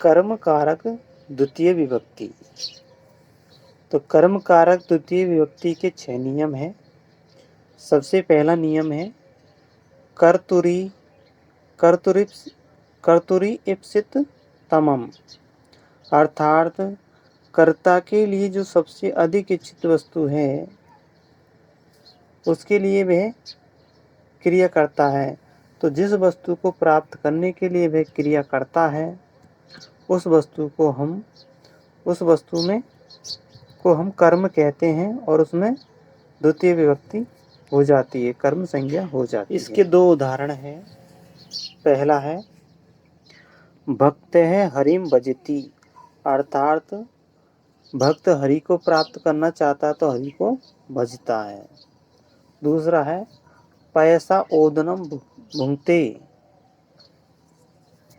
कर्म कारक द्वितीय विभक्ति। तो कर्म कारक द्वितीय विभक्ति के 6 नियम हैं। सबसे पहला नियम है कर्तुरी कर्तुरी इप्सित तमम, अर्थात कर्ता के लिए जो सबसे अधिक इच्छित वस्तु है उसके लिए वह क्रिया करता है। तो जिस वस्तु को प्राप्त करने के लिए वह क्रिया करता है उस वस्तु को हम कर्म कहते हैं और उसमें द्वितीय विभक्ति हो जाती है, कर्म संज्ञा हो जाती है। इसके 2 उदाहरण हैं। पहला है भक्त है हरिम भजती, अर्थात भक्त हरि को प्राप्त करना चाहता है तो हरि को भजता है। दूसरा है पैसा ओदनम भुंगते,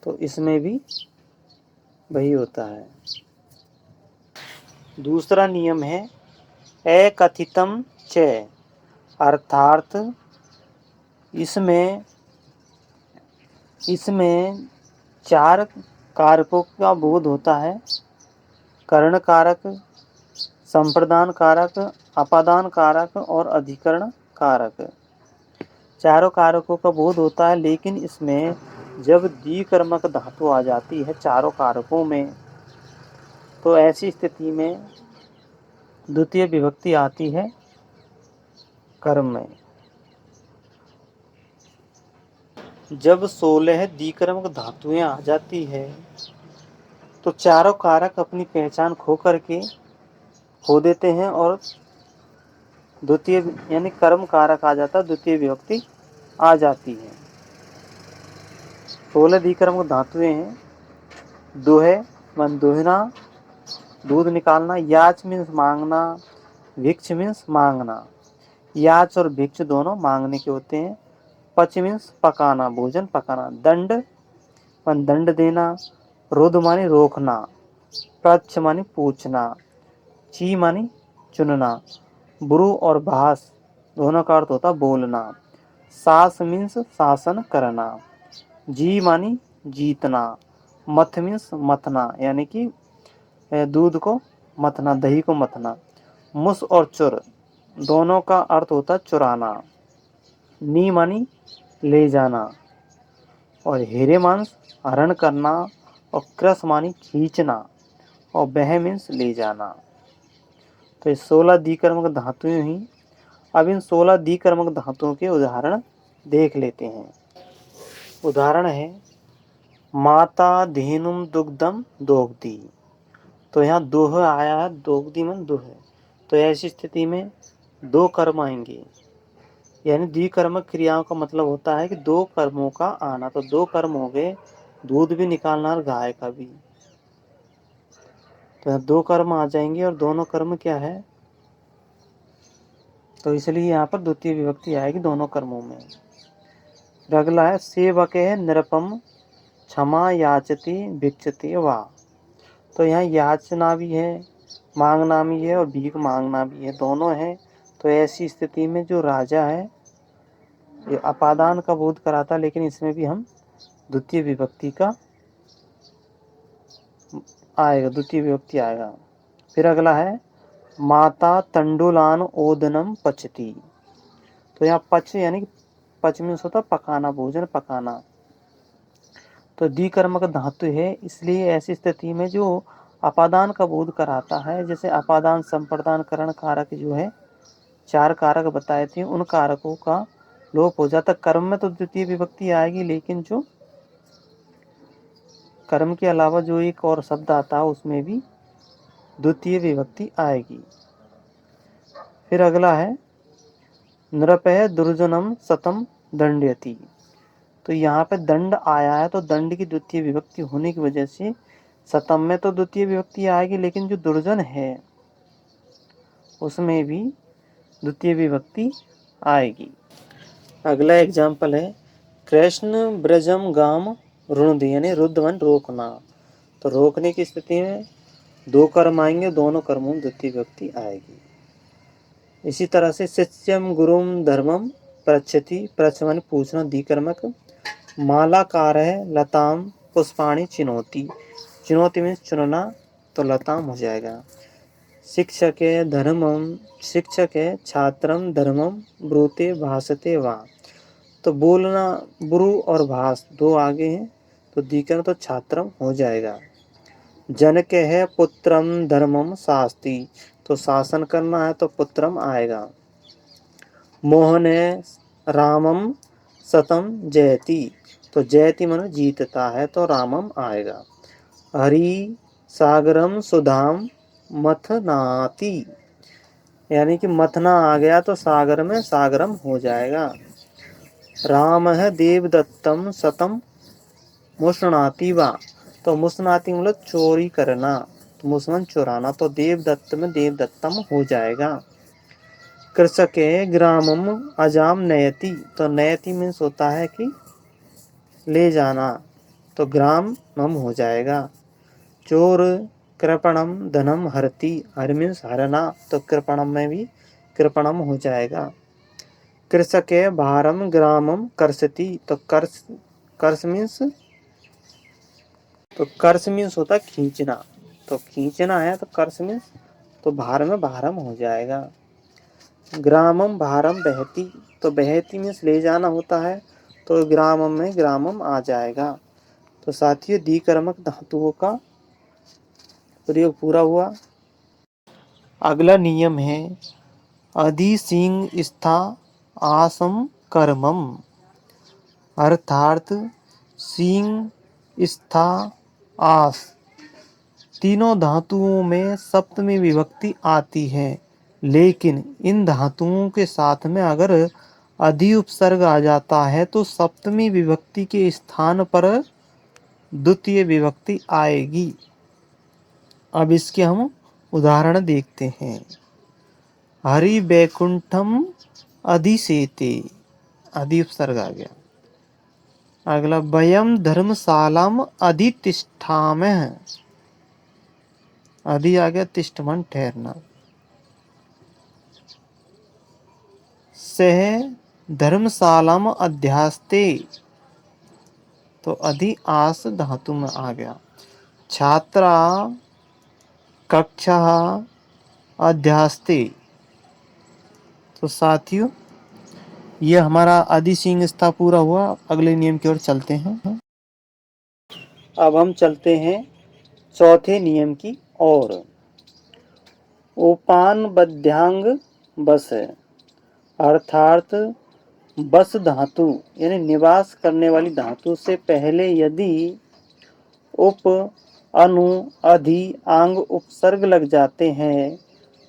तो इसमें भी वही होता है। दूसरा नियम है एकथितम च, अर्थात इसमें 4 कारकों का बोध होता है। करण कारक, संप्रदान कारक, अपादान कारक और अधिकरण कारक। चारों कारकों का बोध होता है, लेकिन इसमें जब द्विकर्मक धातु आ जाती है चारों कारकों में तो ऐसी स्थिति में द्वितीय विभक्ति आती है कर्म में। जब 16 द्विकर्मक धातुएं आ जाती है तो चारों कारक अपनी पहचान खो देते हैं और द्वितीय यानी कर्म कारक आ जाता है, द्वितीय विभक्ति आ जाती है। 16 द्विकर्मक धातुएं हैं। दुहे मन दुहना, दूध निकालना। याच मीन्स मांगना, भिक्ष मीन्स मांगना। याच और भिक्ष दोनों मांगने के होते हैं। पच मीन्स पकाना, भोजन पकाना। दंड मन दंड देना। रोध मानी रोकना। प्रच्छ मानी पूछना। ची मानी चुनना। ब्रू और भास दोनों का अर्थ होता बोलना। सास मीन्स शासन करना। जी मानी जीतना। मथ मीन्स मथना, यानी कि दूध को मथना, दही को मथना। मुस और चुर दोनों का अर्थ होता चुराना। नी मानी ले जाना और हेरे मांस हरण करना और क्रस मानी खींचना और बह मीन्स ले जाना। तो ये 16 द्विकर्मक धातुएं ही। अब इन 16 द्विकर्मक धातुओं के उदाहरण देख लेते हैं। उदाहरण है माता धेनुम दुग्धम दोग्धी। तो यहाँ दोह आया है, दोग्धी मन दुह है। तो ऐसी स्थिति में 2 कर्म आएंगे, यानी द्विकर्मक क्रियाओं का मतलब होता है कि 2 कर्मों का आना। तो 2 कर्म हो गए, दूध भी निकालना और गाय का भी। तो यहाँ 2 कर्म आ जाएंगे और दोनों कर्म क्या है, तो इसलिए यहाँ पर द्वितीय विभक्ति आएगी दोनों कर्मों में। अगला है सेवक है निरपम क्षमा याचती भिक्षति वाह। तो यहाँ याचना भी है, मांगना भी है और भीख मांगना भी है, दोनों है। तो ऐसी स्थिति में जो राजा है ये अपादान का बोध कराता, लेकिन इसमें भी हम द्वितीय विभक्ति का आएगा, द्वितीय विभक्ति आएगा। फिर अगला है माता तंडुलान ओदनम पचती। तो यहाँ पच यानी कि पच में होता पकाना, भोजन पकाना। तो द्विकर्मक धातु है, इसलिए ऐसी स्थिति में जो अपादान का बोध कराता है, जैसे अपादान संप्रदान करण कारक जो है 4 कारक बताए थे, उन कारकों का लोप हो जाता। कर्म में तो द्वितीय विभक्ति आएगी, लेकिन जो कर्म के अलावा जो एक और शब्द आता है उसमें भी द्वितीय विभक्ति आएगी। फिर अगला है नृपय दुर्जनम सतम दंडयति। तो यहाँ पे दंड आया है, तो दंड की द्वितीय विभक्ति होने की वजह से सतम में तो द्वितीय विभक्ति आएगी, लेकिन जो दुर्जन है उसमें भी द्वितीय विभक्ति आएगी। अगला एग्जाम्पल है कृष्ण ब्रजम गाम रुणधि, यानी रुद्ध मन रोकना। तो रोकने की स्थिति में 2 कर्म आएंगे, दोनों कर्मों में द्वितीय विभक्ति आएगी। इसी तरह से शिष्यम गुरुम धर्मम पृच्छति, पृच्छ माने पूछना द्विकर्मक। मालाकार है लताम पुष्पाणि चिनोती। चुनौती मीन्स चुनना, तो लताम हो जाएगा। शिक्षके धर्मम, शिक्षके छात्रम धर्मम ब्रूते भाषते वा। तो बोलना ब्रू और भाष दो आगे हैं, तो दीकरण तो छात्रम हो जाएगा। जनके है पुत्रम धर्मम शास्ति, तो शासन करना है तो पुत्रम आएगा। मोहने रामम सतम जयति, तो जयति मानो जीतता है तो रामम आएगा। हरि सागरम सुधाम मथनाति, यानी कि मथना आ गया तो सागर में सागरम हो जाएगा। राम है देवदत्तम सतम मुष्णाति वा, तो मुष्णाति मतलब चोरी करना, तो मुष्णन चुराना, तो देवदत्त में देवदत्तम हो जाएगा। कृषके ग्रामम अजाम नयति, तो नयति मीन्स होता है कि ले जाना, तो ग्राम मम हो जाएगा। चोर कृपणम धनम हरति, हर मीन्स हरना, तो कृपणम में भी कृपणम हो जाएगा। कृषके भारम ग्रामम कर्षति, तो कर्ष, कर्ष मीन्स, तो कर्ष मीन्स होता है खींचना, तो खींचना है तो कर्ष मीन्स, तो भार में भारम हो जाएगा। ग्रामम भारम बहती, तो बहती मीन्स ले जाना होता है, तो ग्रामम में ग्रामम आ जाएगा। तो साथियों द्विकर्मक धातुओं का प्रयोग पूरा हुआ। अगला नियम है अधि सिंह स्था आसम कर्मम, अर्थात सिंह स्था आस तीनों धातुओं में सप्तमी विभक्ति आती है, लेकिन इन धातुओं के साथ में अगर अधि उपसर्ग आ जाता है तो सप्तमी विभक्ति के स्थान पर द्वितीय विभक्ति आएगी। अब इसके हम उदाहरण देखते हैं। हरि बैकुंठम अधिसेते, अधि उपसर्ग आ गया। अगला वयम धर्मशालाम अधितिष्ठामः, अधि आ गया तिष्ठमन ठहरना। सह धर्मशालाम अध्यास्ते, तो अधि आस धातु में आ गया। छात्रा कक्षा अध्यास्ते, तो साथियों ये हमारा अधि सिंह स्था पूरा हुआ। अगले नियम की ओर चलते हैं। अब हम चलते हैं चौथे नियम की ओर। उपान बद्यांग बस, अर्थात बस धातु यानी निवास करने वाली धातु से पहले यदि उप अनु अधि आंग उपसर्ग लग जाते हैं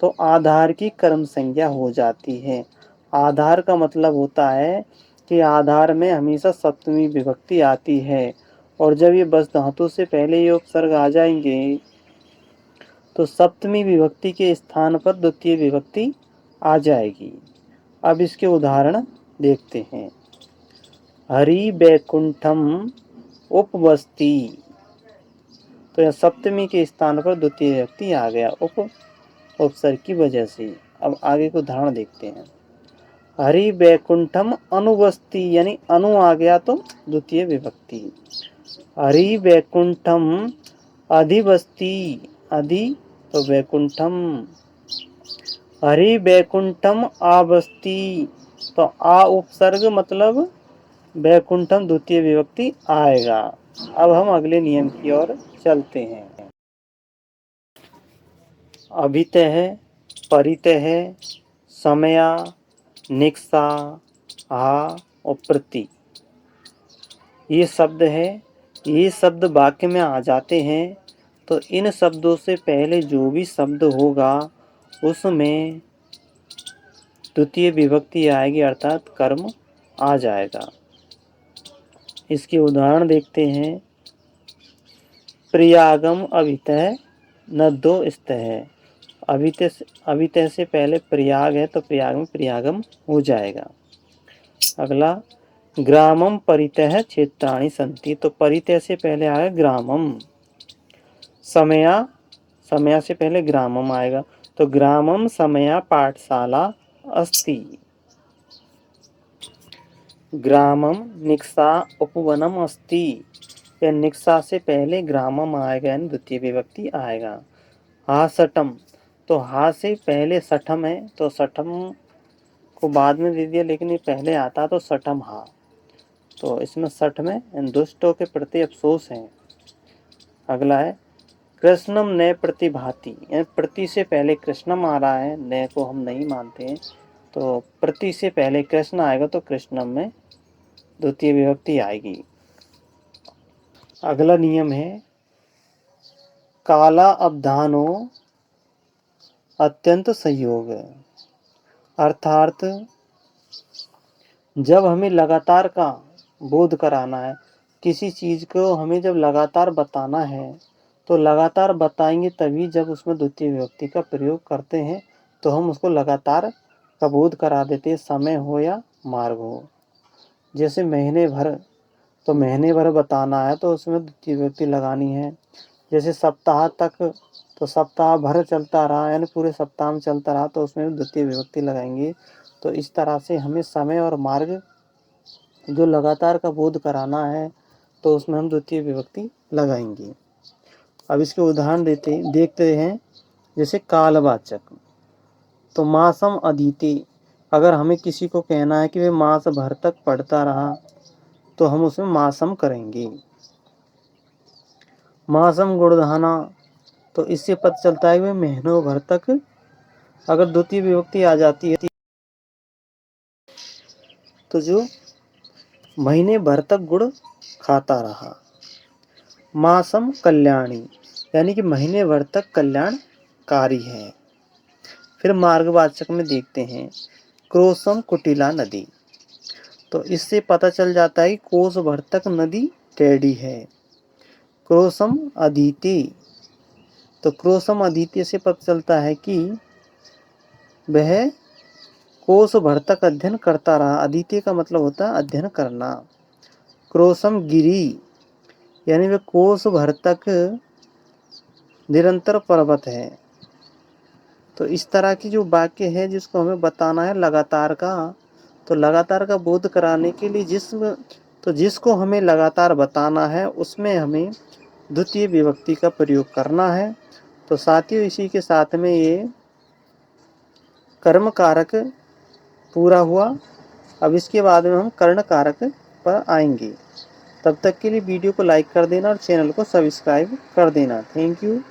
तो आधार की कर्म संज्ञा हो जाती है। आधार का मतलब होता है कि आधार में हमेशा सप्तमी विभक्ति आती है, और जब ये बस धातु से पहले ये उपसर्ग आ जाएंगे तो सप्तमी विभक्ति के स्थान पर द्वितीय विभक्ति आ जाएगी। अब इसके उदाहरण देखते हैं। हरि बैकुंठम उपवस्ती, तो यह सप्तमी के स्थान पर द्वितीय विभक्ति आ गया उपसर्ग की वजह से। अब आगे को उदाहरण देखते हैं। हरि बैकुंठम अनुवस्ती, यानी अनु आ गया तो द्वितीय विभक्ति। हरि बैकुंठम अधिवस्ती, अधि तो बैकुंठम। हरि बैकुंठम आवस्ती, तो आ उपसर्ग मतलब बैकुंठम द्वितीय विभक्ति आएगा। अब हम अगले नियम की ओर चलते हैं। अभितः परितः समया निक्सा आ और प्रति, ये शब्द है। ये शब्द वाक्य में आ जाते हैं तो इन शब्दों से पहले जो भी शब्द होगा उसमें द्वितीय विभक्ति आएगी, अर्थात कर्म आ जाएगा। इसके उदाहरण देखते हैं। प्रियागम अभितः नद्दो स्तः, अभितः से पहले प्रयाग है तो प्रयाग में प्रयागम हो जाएगा। अगला ग्रामम परितः क्षेत्राणि सन्ति, तो परितः से पहले आएगा ग्रामम। समया, समया से पहले ग्रामम आएगा तो ग्रामम समया पाठशाला अस्ति। ग्रामम निक्सा उपवनम अस्ति, क्या निक्सा से पहले ग्रामम आएगा यानी द्वितीय विभक्ति आएगा। हा सठम, तो हा से पहले सठम है तो सठम को बाद में दे दिया, लेकिन ये पहले आता तो सठम हा, तो इसमें सठ में दुष्टों के प्रति अफसोस है। अगला है कृष्णम नए प्रतिभाति, यानी प्रति से पहले कृष्णम आ रहा है, नए को हम नहीं मानते हैं, तो प्रति से पहले कृष्ण आएगा तो कृष्णम में द्वितीय विभक्ति आएगी। अगला नियम है काला अवधानो अत्यंत संयोग, अर्थात जब हमें लगातार का बोध कराना है, किसी चीज़ को हमें जब लगातार बताना है तो लगातार बताएंगे तभी जब उसमें द्वितीय विभक्ति का प्रयोग करते हैं तो हम उसको लगातार का बोध करा देते हैं, समय हो या मार्ग हो। जैसे महीने भर, तो महीने भर बताना है तो उसमें द्वितीय विभक्ति लगानी है। जैसे सप्ताह तक, तो सप्ताह भर चलता रहा यानी पूरे सप्ताह में चलता रहा तो उसमें द्वितीय विभक्ति लगाएंगे। तो इस तरह से हमें समय और मार्ग जो लगातार का बोध कराना है तो उसमें हम द्वितीय विभक्ति लगाएंगे। अब इसके उदाहरण देखते हैं। जैसे कालवाचक, तो मासम अधीते, अगर हमें किसी को कहना है कि वे मास भर तक पढ़ता रहा तो हम उसमें मासम करेंगे। मासम गुणधाना, तो इससे पता चलता है कि वे महीनों भर तक, अगर द्वितीय विभक्ति आ जाती है तो जो महीने भर तक गुड़ खाता रहा। मासम कल्याणी, यानी कि महीने भर तक कल्याणकारी है। फिर मार्गवाचक में देखते हैं क्रोसम कुटिला नदी, तो इससे पता चल जाता है कि कोस भर तक नदी टेढ़ी है। क्रोसम अधीति, तो क्रोसम अधीति से पता चलता है कि वह कोस भर तक अध्ययन करता रहा। अधीति का मतलब होता है अध्ययन करना। क्रोसम गिरी, यानी वह कोस भर तक निरंतर पर्वत है। तो इस तरह की जो वाक्य है जिसको हमें बताना है लगातार का, तो लगातार का बोध कराने के लिए जिसको हमें लगातार बताना है उसमें हमें द्वितीय विभक्ति का प्रयोग करना है। तो साथियों इसी के साथ में ये कर्म कारक पूरा हुआ। अब इसके बाद में हम कर्ण कारक पर आएंगे। तब तक के लिए वीडियो को लाइक कर देना और चैनल को सब्सक्राइब कर देना। Thank you.